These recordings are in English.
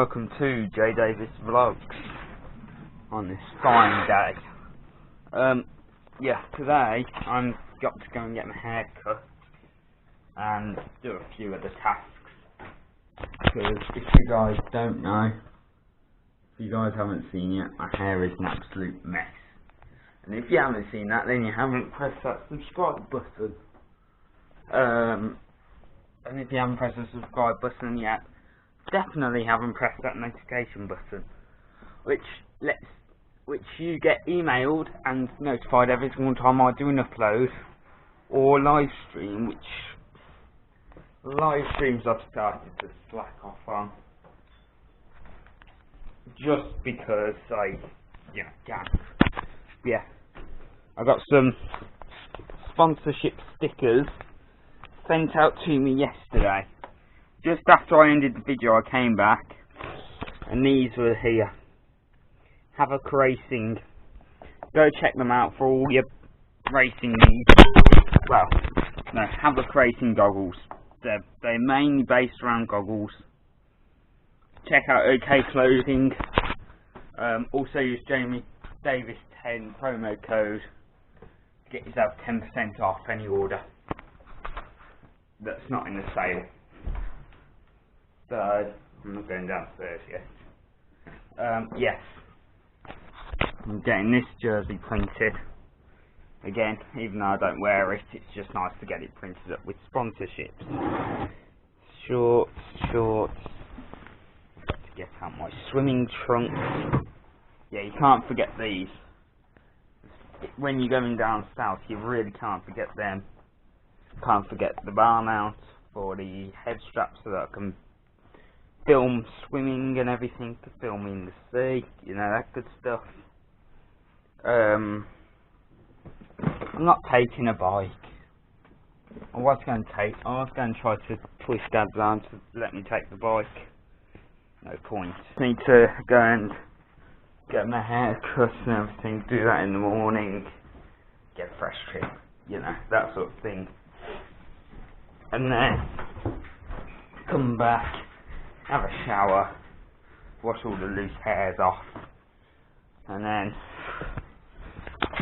welcome to J Davis Vlogs on this fine day. Yeah, today I'm got to go and get my hair cut and do a few other tasks, because if you guys don't know, if you guys haven't seen yet, my hair is an absolute mess. And if you haven't seen that, then you haven't pressed that subscribe button. And if you haven't pressed the subscribe button yet, definitely haven't pressed that notification button, which you get emailed and notified every single time I do an upload or live stream, which live streams I've started to slack off on, just because I can't. Yeah, I got some sponsorship stickers sent out to me yesterday. Just after I ended the video, I came back and these were here. Havoc Racing. Go check them out for all your racing needs. Well, no, Havoc Racing goggles. They're mainly based around goggles. Check out OK Clothing. Also use Jamie Davis 10 promo code to get yourself 10% off any order that's not in the sale. So I'm not going downstairs yet. Yes, I'm getting this jersey printed again, even though I don't wear it. It's just nice to get it printed up with sponsorships. Shorts. To get out my swimming trunks. Yeah, you can't forget these. When you're going down south, you really can't forget them. Can't forget the bar mount for the head strap so that I can film swimming and everything, to film in the sea, that good stuff. I'm not taking a bike. I was going to try to twist Dad's arm to let me take the bike. No point. Need to go and get my hair cut and everything, do that in the morning, get a fresh trim, that sort of thing. And then come back, have a shower, wash all the loose hairs off, and then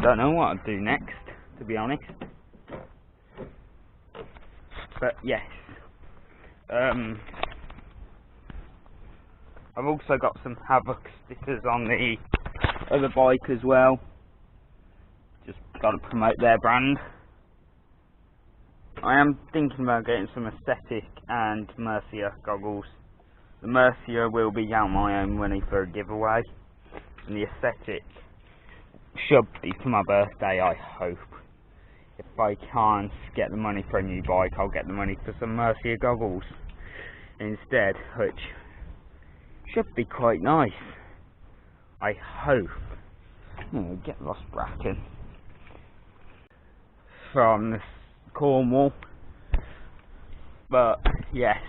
don't know what I'll do next, to be honest. But yes, I've also got some Havoc stickers on the other bike as well. Just got to promote their brand. I am thinking about getting some Aesthetic and Mercia goggles. The Mercia will be out my own money for a giveaway, and the Aesthetic should be for my birthday, I hope. If I can't get the money for a new bike, I'll get the money for some Mercia goggles instead, which should be quite nice, I hope. Get lost, Bracken. From this Cornwall, but yes,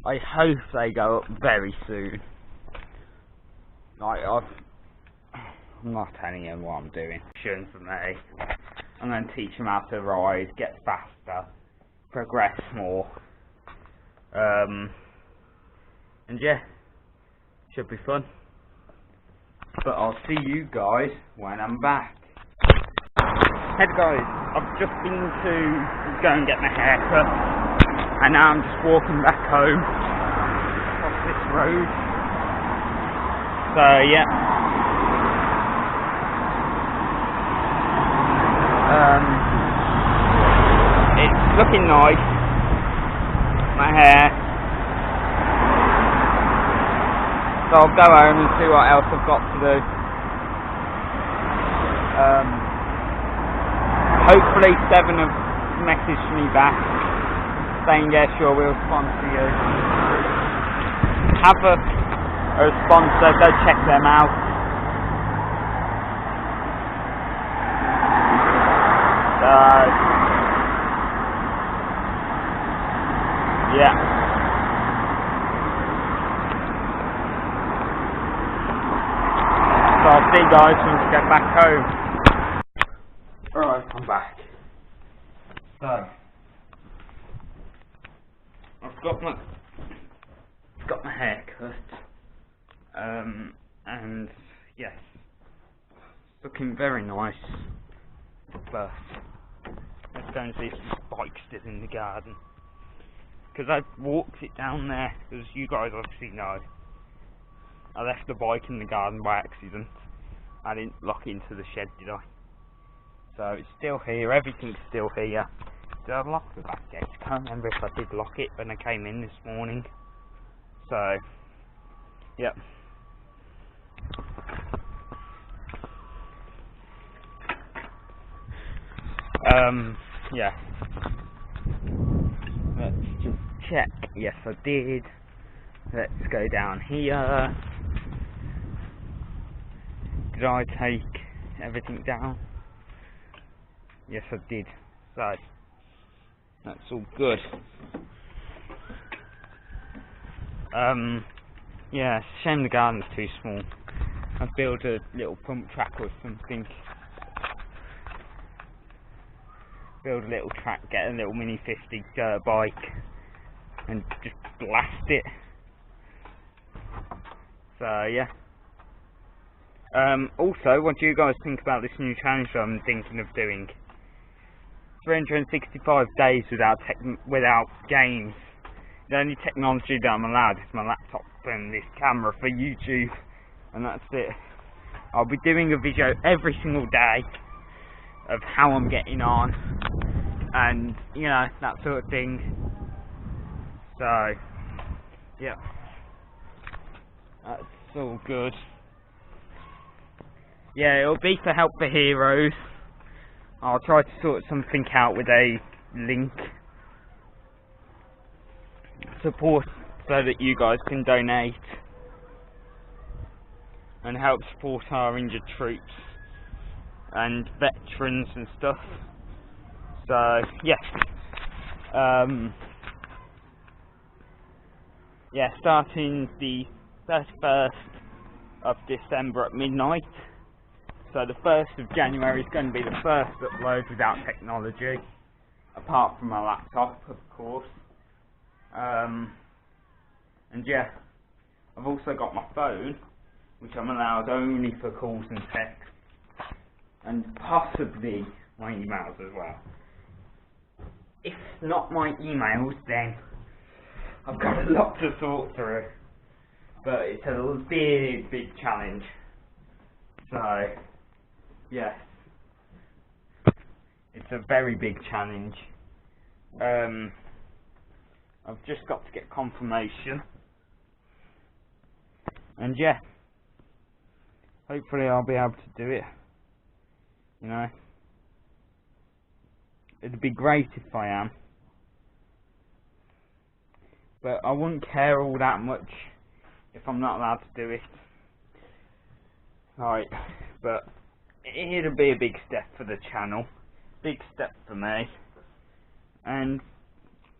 I hope they go up very soon. I'm not telling you what I'm doing. For me, I'm going to teach them how to ride, get faster, progress more, and yeah, should be fun. But I'll see you guys when I'm back. Hey guys, I've just been to go and get my hair cut, and now I'm just walking back home across this road. So yeah, it's looking nice, my hair. So I'll go home and see what else I've got to do. Hopefully 7 have messaged me back saying yeah, sure, we'll sponsor you. Havoc are a sponsor, go check them out. Yeah. So I'll see you guys when we get back home. Alright, I'm back. So I've got my hair cut. And yes, looking very nice. But let's go and see if this bike's still in the garden, because I walked it down there, as you guys obviously know. I left the bike in the garden by accident. I didn't lock it into the shed, did I? So it's still here, everything's still here. Did I lock the back gate? I can't remember if I did lock it when I came in this morning. So, yep. Yeah. Let's just check. Yes, I did. Let's go down here. Did I take everything down? Yes, I did. So, that's all good. Yeah, it's a shame the garden's too small. I'd build a little pump track or something. Build a little track, get a little mini 50 dirt bike and just blast it. So yeah. Also, what do you guys think about this new challenge that I'm thinking of doing? 365 days without games. The only technology that I'm allowed is my laptop and this camera for YouTube, and that's it. I'll be doing a video every single day of how I'm getting on, and you know, that sort of thing. So yeah, that's all good. Yeah, it'll be for Help for Heroes. I'll try to sort something out with a link support so that you guys can donate and help support our injured troops and veterans and stuff. So yeah, yeah, starting the 31st of December at midnight. So the 1st of January is going to be the first upload without technology, apart from my laptop, of course. And yeah, I've also got my phone, which I'm allowed only for calls and texts, and possibly my emails as well. If not my emails, then I've got a lot to sort through, but it's a big challenge. So yes, it's a very big challenge. I've just got to get confirmation, and yeah, hopefully I'll be able to do it. You know, it'd be great if I am, but I wouldn't care all that much if I'm not allowed to do it. Right, but it'll be a big step for the channel, big step for me, and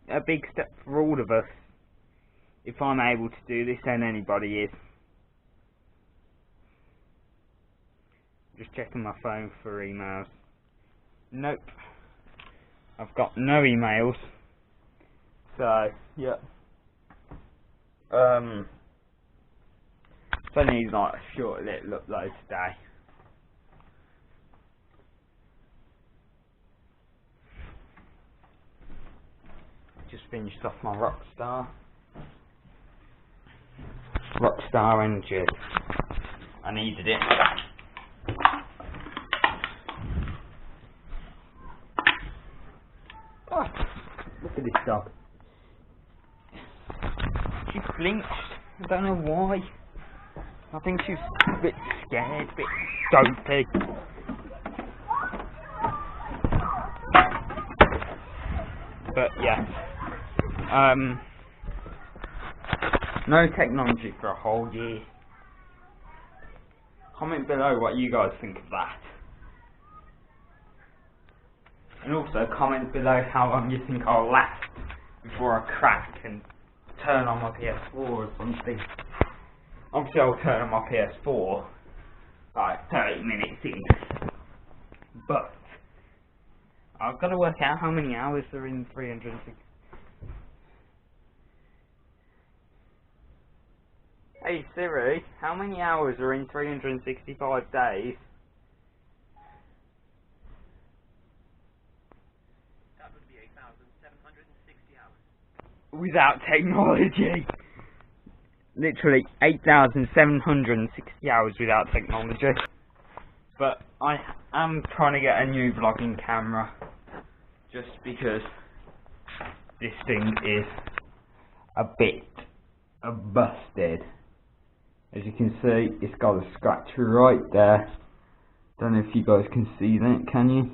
a big step for all of us. If I'm able to do this, then anybody is. Just checking my phone for emails. Nope, I've got no emails. So yeah, it's only like a short little upload today. Just finished off my Rockstar energy. I needed it. Oh, look at this dog. She flinched. I don't know why. I think she's a bit scared, a bit dopey. But yeah, no technology for a whole year. Comment below what you guys think of that. And also comment below how long you think I'll last before I crack and turn on my PS4 or something. Obviously I'll turn on my PS4 like 30 minutes in, but I've got to work out how many hours are in 360. Hey Siri, how many hours are in 365 days? That would be 8,760 hours. Without technology. Literally 8,760 hours without technology. But I am trying to get a new vlogging camera. Just because this thing is a bit busted. As you can see, it's got a scratch right there. Don't know if you guys can see that, can you?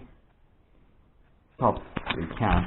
Probably can.